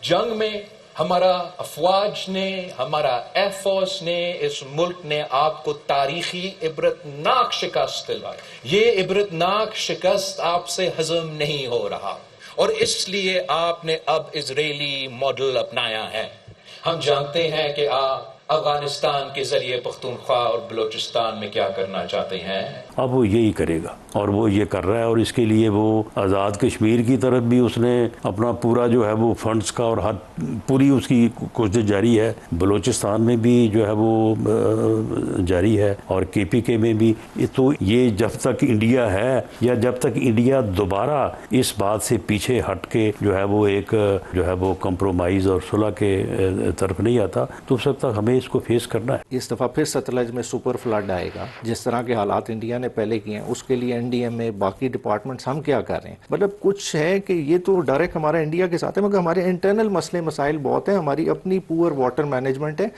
जंग में हमारा अफवाज ने, हमारा एयरफोर्स ने, इस मुल्क ने आपको तारीखी इबरतनाक शिकस्त दिलाई। ये इबरतनाक शिकस्त आपसे हजम नहीं हो रहा और इसलिए आपने अब इजरायली मॉडल अपनाया है। हम जानते हैं कि आप अफगानिस्तान के जरिए पख्तूनख्वा और बलूचिस्तान में क्या करना चाहते हैं। अब वो यही करेगा और वो ये कर रहा है और इसके लिए वो आज़ाद कश्मीर की तरफ भी उसने अपना पूरा जो है वो फंड्स का और हर पूरी उसकी कोशिश जारी है। बलूचिस्तान में भी जो है वो जारी है और KPK में भी। तो ये जब तक इंडिया है या जब तक इंडिया दोबारा इस बात से पीछे हट के जो है वो एक जो है वो कंप्रोमाइज़ और सुलह के तरफ नहीं आता तो उस वक्त तक हमें इसको फेस करना है। इस दफ़ा फिर सतलज में सुपर फ्लड आएगा। जिस तरह के हालात इंडिया ने पहले किए हैं उसके लिए NDMA बाकी डिपार्टमेंट्स हम क्या कर रहे हैं। मतलब कुछ है कि ये तो डायरेक्ट हमारा इंडिया के साथ है मगर हमारे इंटरनल मसले मसाइल बहुत हैं। हमारी अपनी पुअर वाटर मैनेजमेंट है।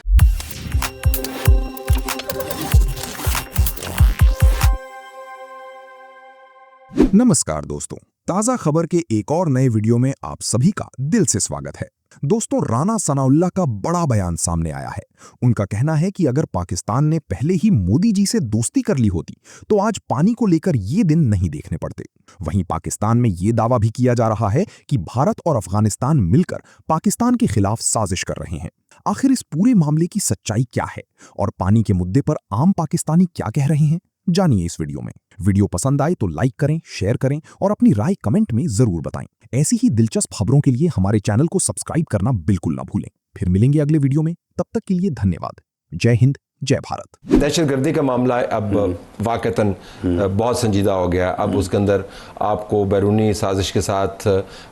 नमस्कार दोस्तों, ताज़ा खबर के एक और नए वीडियो में आप सभी का दिल से स्वागत है। दोस्तों, राना सनाउल्लाह का बड़ा बयान सामने आया है। उनका कहना है कि अगर पाकिस्तान ने पहले ही मोदी जी से दोस्ती कर ली होती तो आज पानी को लेकर ये दिन नहीं देखने पड़ते। वहीं पाकिस्तान में ये दावा भी किया जा रहा है कि भारत और अफगानिस्तान मिलकर पाकिस्तान के खिलाफ साजिश कर रहे हैं। आखिर इस पूरे मामले की सच्चाई क्या है और पानी के मुद्दे पर आम पाकिस्तानी क्या कह रहे हैं, जानिए इस वीडियो में। वीडियो पसंद आए तो लाइक करें, शेयर करें और अपनी राय कमेंट में जरूर बताएं। ऐसी ही दिलचस्प खबरों के लिए हमारे चैनल को सब्सक्राइब करना बिल्कुल ना भूलें। फिर मिलेंगे अगले वीडियो में, तब तक के लिए धन्यवाद। जय हिंद, जय भारत। दहशतगर्दी का मामला अब वाकतन बहुत संजीदा हो गया। अब उसके अंदर आपको बैरूनी साजिश के साथ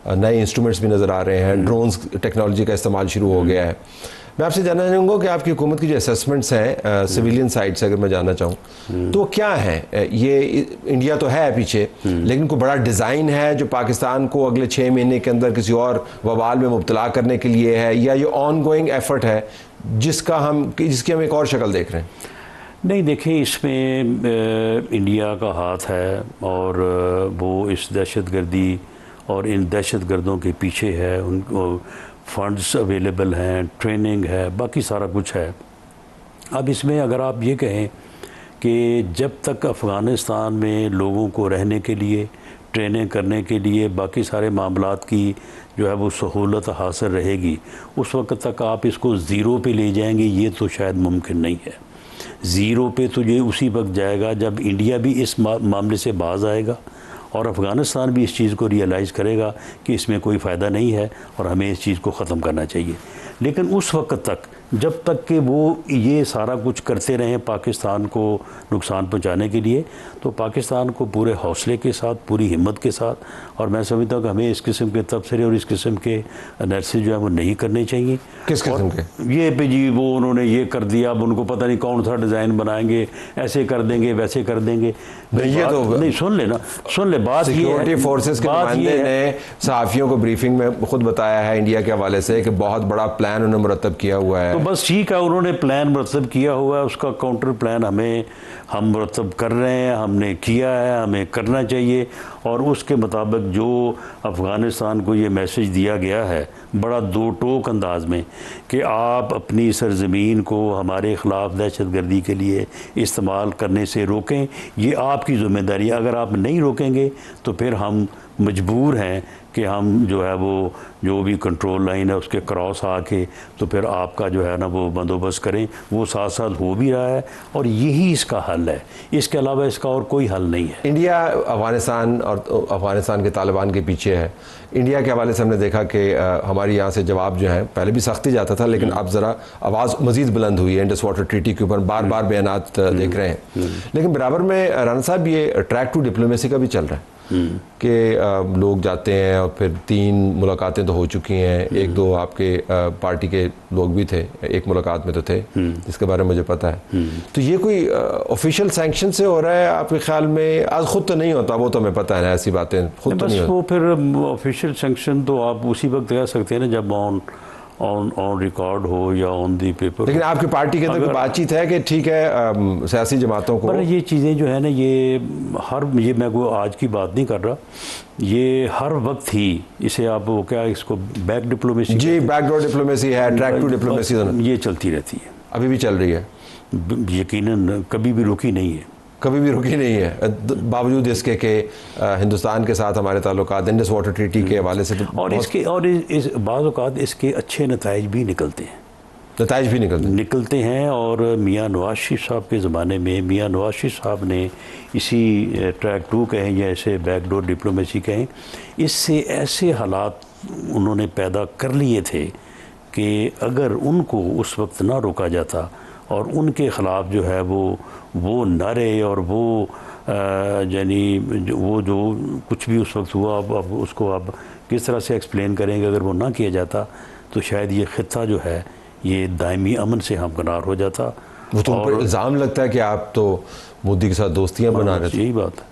नए इंस्ट्रूमेंट्स भी नज़र आ रहे हैं। ड्रोन्स टेक्नोलॉजी का इस्तेमाल शुरू हो गया है। मैं आपसे जानना चाहूँगा कि आपकी हुकूमत की जो असेसमेंट्स हैं सिविलियन साइड से, अगर मैं जानना चाहूँ तो क्या है ये? इंडिया तो है पीछे, लेकिन कोई बड़ा डिज़ाइन है जो पाकिस्तान को अगले 6 महीने के अंदर किसी और वबाल में मुब्तला करने के लिए है, या ये ऑन गोइंग एफर्ट है जिसकी हम एक और शक्ल देख रहे हैं? नहीं, देखिए, इसमें इंडिया का हाथ है और वो इस दहशतगर्दी और इन दहशतगर्दों के पीछे है। उनको फंड्स अवेलेबल हैं, ट्रेनिंग है, बाकी सारा कुछ है। अब इसमें अगर आप ये कहें कि जब तक अफ़गानिस्तान में लोगों को रहने के लिए, ट्रेनिंग करने के लिए, बाकी सारे मामलात की जो है वो सहूलत हासिल रहेगी, उस वक्त तक आप इसको ज़ीरो पे ले जाएंगे, ये तो शायद मुमकिन नहीं है। ज़ीरो पे तो ये उसी वक्त जाएगा जब इंडिया भी इस मामले से बाज आएगा और अफ़गानिस्तान भी इस चीज़ को रियलाइज़ करेगा कि इसमें कोई फ़ायदा नहीं है और हमें इस चीज़ को ख़त्म करना चाहिए। लेकिन उस वक्त तक, जब तक कि वो ये सारा कुछ करते रहें पाकिस्तान को नुकसान पहुंचाने के लिए, तो पाकिस्तान को पूरे हौसले के साथ, पूरी हिम्मत के साथ, और मैं समझता हूँ कि हमें इस किस्म के तबसरे और इस किस्म के एनालिसिस जो है वो नहीं करने चाहिए। किस किस्म के? ये पे जी वो उन्होंने ये कर दिया, अब उनको पता नहीं कौन सा डिज़ाइन बनाएंगे, ऐसे कर देंगे, वैसे कर देंगे। ये तो नहीं, सुन ले ना, सुन ले बात। सिक्योरिटी फोर्सेस के नुमाइंदे ने सहाफ़ियों को ब्रीफिंग में खुद बताया है इंडिया के हवाले से कि बहुत बड़ा प्लान उन्होंने मुरतब किया हुआ है। तो बस ठीक है, उन्होंने प्लान मुरतब किया हुआ है, उसका काउंटर प्लान हम मुरतब कर रहे हैं, हमने किया है, हमें करना चाहिए। और उसके मुताबिक जो अफ़गानिस्तान को ये मैसेज दिया गया है बड़ा दो टोक अंदाज में कि आप अपनी सरज़मीन को हमारे ख़िलाफ़ दहशतगर्दी के लिए इस्तेमाल करने से रोकें, ये आपकी ज़िम्मेदारी है। अगर आप नहीं रोकेंगे तो फिर हम मजबूर हैं कि हम जो है वो जो भी कंट्रोल लाइन है उसके क्रॉस आके तो फिर आपका जो है ना वो बंदोबस्त करें। वो साथ साथ हो भी रहा है और यही इसका हल है, इसके अलावा इसका और कोई हल नहीं है। इंडिया अफ़गानिस्तान और अफ़गानिस्तान के तालिबान के पीछे है। इंडिया के हवाले से हमने देखा कि हमारे यहाँ से जवाब जो है पहले भी सख्ती जाता था, लेकिन अब ज़रा आवाज़ मज़ीद बुलंद हुई है। इंडस वाटर ट्रीटी के ऊपर बार बार बयानात देख रहे हैं। लेकिन बराबर में राना साहब ये ट्रैक टू डिप्लोमेसी का भी चल रहा है कि लोग जाते हैं और फिर 3 मुलाकातें तो हो चुकी हैं। 1-2 आपके पार्टी के लोग भी थे, एक मुलाकात में तो थे, जिसके बारे में मुझे पता है। तो ये कोई ऑफिशियल सैंक्शन से हो रहा है आपके ख्याल में? आज खुद तो नहीं होता, वो तो हमें पता है ना, ऐसी बातें खुद तो नहीं होती। वो फिर ऑफिशियल सैंक्शन तो आप उसी वक्त कह सकते हैं ना जब ऑन रिकॉर्ड हो या ऑन दी पेपर। लेकिन आपकी पार्टी के अंदर कोई बातचीत है कि ठीक है सियासी जमातों को, पर ये चीज़ें जो है ना, ये मैं कोई आज की बात नहीं कर रहा, ये हर वक्त ही इसे आप वो क्या इसको बैक डिप्लोमेसी, जी बैकडोर डिप्लोमेसी है, ट्रैक टू डिप्लोमेसी, ये चलती रहती है, अभी भी चल रही है, यकीनन कभी भी रुकी नहीं है, कभी भी रुकी नहीं है, बावजूद इसके कि हिंदुस्तान के साथ हमारे ताल्लुकात इंडस वाटर ट्रीटी के हवाले से तो और इसके और इस बाज़ औक़ात इसके अच्छे नताइज भी निकलते हैं, नताइज भी निकलते हैं। और मियाँ नवाज शरीफ साहब के ज़माने में मियाँ नवाज शरीफ साहब ने इसी ट्रैक 2 कहें या ऐसे बैकडोर डिप्लोमेसी कहें, इससे ऐसे हालात उन्होंने पैदा कर लिए थे कि अगर उनको उस वक्त ना रोका जाता और उनके ख़िलाफ़ जो है वो नारे और वो यानी वो जो कुछ भी उस वक्त हुआ, अब उसको आप किस तरह से एक्सप्लेन करेंगे, अगर वो ना किया जाता तो शायद ये ख़ित्ता जो है ये दायमी अमन से हमकिनार हो जाता। वो तो ऊपर इल्ज़ाम लगता है कि आप तो मोदी के साथ दोस्तियाँ बना रहे थे। यही बात है,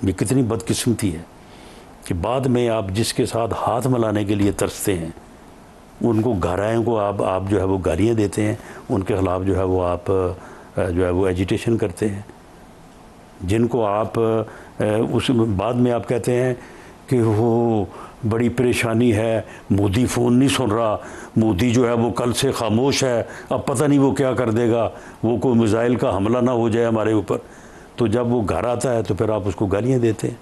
ये कितनी बदकिस्मती है कि बाद में आप जिसके साथ हाथ मिलाने के लिए तरसते हैं उनको घरायों को आप जो है वो गालियाँ देते हैं, उनके ख़िलाफ़ जो है वो आप जो है वो एजिटेशन करते हैं, जिनको आप उस बाद में आप कहते हैं कि वो बड़ी परेशानी है, मोदी फ़ोन नहीं सुन रहा, मोदी जो है वो कल से खामोश है, अब पता नहीं वो क्या कर देगा, वो कोई मिसाइल का हमला ना हो जाए हमारे ऊपर। तो जब वो घर आता है तो फिर आप उसको गालियाँ देते हैं,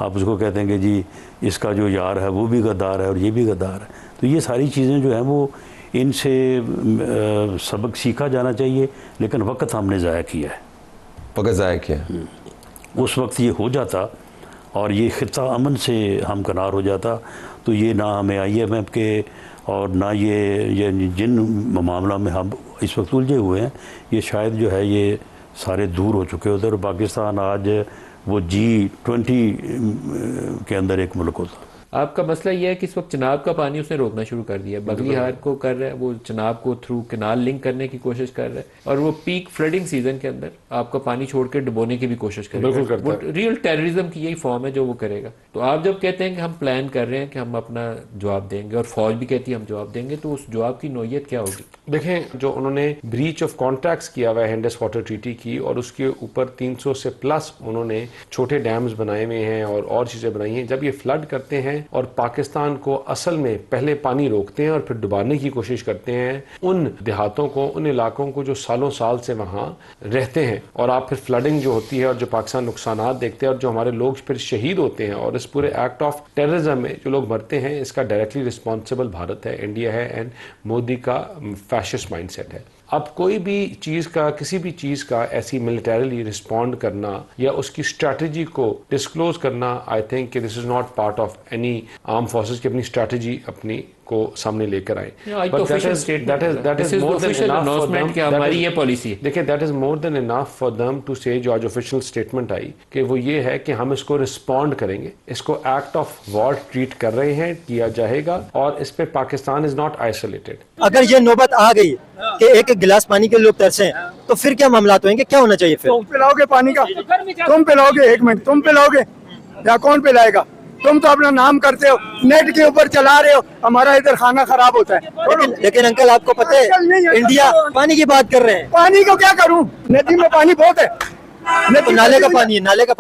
आप उसको कहते हैं कि जी इसका जो यार है वो भी गद्दार है और ये भी गद्दार है। तो ये सारी चीज़ें जो हैं वो इनसे सबक सीखा जाना चाहिए, लेकिन वक्त हमने ज़ाया किया है, वक्त ज़ाया किया। उस वक्त ये हो जाता और ये ख़ित्ता अमन से हमकिनार हो जाता तो ये ना हमें IMF के और ना ये जिन मामला में हम इस वक्त उलझे हुए हैं ये शायद जो है ये सारे दूर हो चुके होते और पाकिस्तान आज वो G20 के अंदर एक मुल्क होता। आपका मसला ये है कि इस वक्त चनाब का पानी उसने रोकना शुरू कर दिया, बगलीहार को कर रहा है, वो चनाब को थ्रू कैनाल लिंक करने की कोशिश कर रहा है और वो पीक फ्लडिंग सीजन के अंदर आपका पानी छोड़ के डुबोने की भी कोशिश करेगा। वो रियल टेररिज्म की यही फॉर्म है जो वो करेगा। तो आप जब कहते हैं कि हम प्लान कर रहे हैं कि हम अपना जवाब देंगे और फौज भी कहती है हम जवाब देंगे, तो उस जवाब की नोयत क्या होगी? देखें, जो उन्होंने ब्रीच ऑफ कॉन्ट्रैक्ट्स किया हुआ है इंडस वाटर ट्रीटी की और उसके ऊपर 300 से प्लस उन्होंने छोटे डैम्स बनाए हुए हैं और चीज़ें बनाई हैं। जब ये फ्लड करते हैं और पाकिस्तान को असल में पहले पानी रोकते हैं और फिर डुबाने की कोशिश करते हैं उन देहातों को, उन इलाकों को जो सालों साल से वहाँ रहते हैं, और आप फिर फ्लडिंग जो होती है और जो पाकिस्तान नुकसानात देखते हैं और जो हमारे लोग फिर शहीद होते हैं और इस पूरे एक्ट ऑफ टेररिज्म में जो लोग मरते हैं, इसका डायरेक्टली रिस्पॉन्सिबल भारत है, इंडिया है एंड मोदी का फैशिस्ट माइंडसेट है। अब कोई भी चीज़ का, किसी भी चीज़ का ऐसी मिलिटरीली रिस्पॉन्ड करना या उसकी स्ट्रैटेजी को डिस्क्लोज करना, आई थिंक कि this is not part of any arm forces की अपनी स्ट्रैटेजी अपनी को सामने लेकर आए। देखिए, that is more than enough for them to say, जो आज ऑफिशियल स्टेटमेंट आई कि वो ये है कि हम इसको रिस्पॉन्ड करेंगे, इसको एक्ट ऑफ वॉर ट्रीट कर रहे हैं, किया जाएगा और इस पे पाकिस्तान इज नॉट आइसोलेटेड। अगर ये नौबत आ गई कि एक एक गिलास पानी के लोग तरसे तो फिर क्या मामला होंगे, क्या होना चाहिए? फिर तुम पिलाओगे पानी का, तुम पिलाओगे, एक मिनट, तुम पिलाओगे या कौन पिलाएगा? तुम तो अपना नाम करते हो, नेट के ऊपर चला रहे हो, हमारा इधर खाना खराब होता है। लेकिन अंकल आपको पता है इंडिया पानी की बात कर रहे हैं। पानी को क्या करूं, नदी में पानी बहुत है, तो नाले का पानी है, नाले का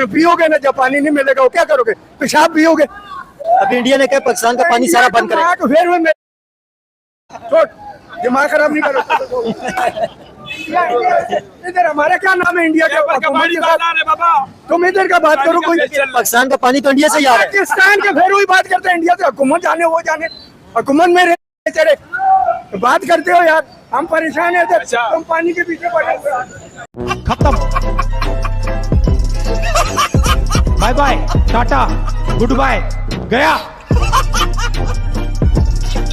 पियोगे ना, जब पानी नहीं मिलेगा वो क्या करोगे? पेशाब पियोगे। अब इंडिया ने कहा पाकिस्तान का पानी सारा बंद करेगा, तो फिर दिमाग खराब नहीं करो। इधर हमारा क्या नाम है इंडिया का? तुम इधर का बात करो, कोई पाकिस्तान का पानी तो इंडिया से ही आ रहा है। पाकिस्तान के फिर वही बात करते हैं, इंडिया से हुकूमत जाने वो जाने, हुकूमत में रहते बात करते हो यार, हम परेशान है, तुम पानी के पीछे पड़े हुए। खत्म, bye bye, tata, goodbye, गया।